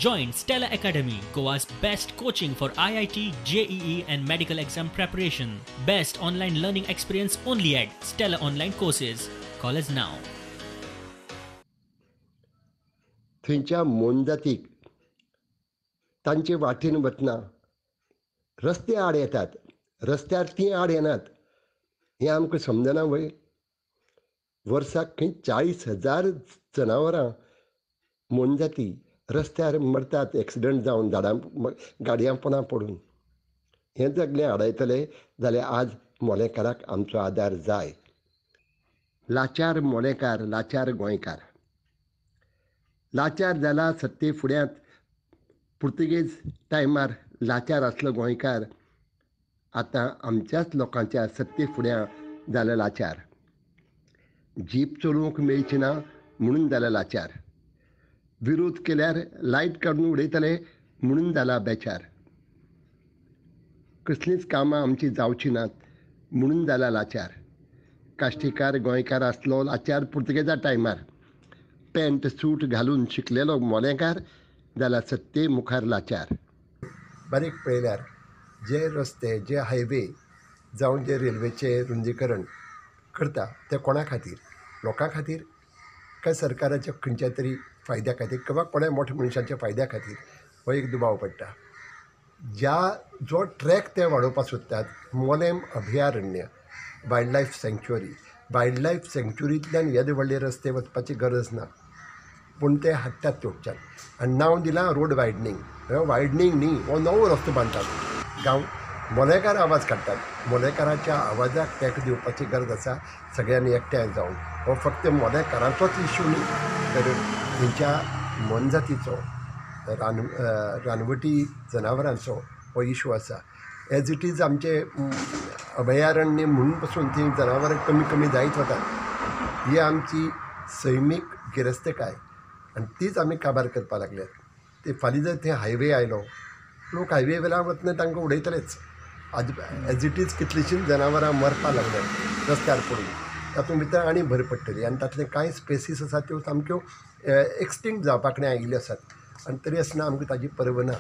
Join Stella Academy, Goa's best coaching for IIT, JEE and medical exam preparation. Best online learning experience only at Stella Online Courses. Call us now. थंयच्या मोनजातीक तांचे वाटेन वतना रस्ते आड येतात, रस्त्यार ती आड येनात हें आमकां समजना वय. वर्साक खंय 40,000 जनावरां मोनजाती रस्त्यार मरतात एक्सिडंट जावन गाडयां पोंदां पडून. हें सगळें आडयतले जाल्यार आज मोलेकाराक आमचो आदार जाय. लाचार मोलेकार, लाचार गोंयकार. लाचार जाला सत्ते फुड्यांत पुर्तुगेज टायमार लाचार आसलो गोंयकार आतां आमच्याच लोकांच्या सत्ते फुड्यां जाला लाचार. जीप चलोवंक मेळची ना म्हणून जाला लाचार. विरोध केल्यार लायट काडून उडयतले म्हणून जाला बेचार. कसलींच कामां आमची जावची नात म्हणून जाला लाचार. काश्टीकार गोंयकार आसलो लाचार पुर्तुगेजा टायमार. पॅन्ट सूट घालून शिकलेलो मोलेकार जाला सत्ते मुखार लाचार. बारीक पळयल्यार जे रस्ते, जे हायवे जावं जे रेल्वेचें रुंदीकरण करता ते कोणा खातीर? लोकां खातीर काय सरकाराच्या खंयच्या तरी फायद्या खातीर किंवा कोणा मोठ्या मनशांच्या फायद्या खातीर हो एक दुबाव पडटा. जो ट्रॅक ते वाडोवपाक सोदतात, मोलेम अभयारण्य, wildlife sanctuary, wildlife सँक्च्युरींतल्यान येदे व्हडले रस्ते वचपाची गरज ना, पूण ते हाडटात थोडच्यान. आनी नांव दिलां रोड वायडनींग. वायडनींग न्ही, हो नवो रस्तो बांदतात. गांव मोलेकार आवाज काडटात. मोलेकाराच्या आवाजाक तेंक दिवपाची गरज आसा सगळ्यांनी एकठांय जावन. हो फक्त मोलेकारांचोच इश्यू न्ही, तर तेंच्या मोनजातीचो, रानवटी जनावरांचो हो इश्यू आसा. एज इट इज आमचे अभयारण्य म्हणून पासून ती जनावरां कमी कमी जायत वतात. ही आमची सैमीक गिरेस्तकाय आनी तीच आमी काबार करपाक लागल्यात. ते फाल्यां जर थंय हायवे आयलो, लोक हायवे वेल्यान वतना तांकां उडयतलेच. एज इट इज कितलींशींच जनावरां मरपाक लागल्यात रस्त्यार पडून. तातूंत भितर आनी भर पडटली आनी तातूंत कांय स्पेसीस आसात त्यो सामक्यो एक्सटिंक्ट जावपाक आयिल्ल्यो आसात. आनी तरी आसतना आमकां ताजी पर्व ना.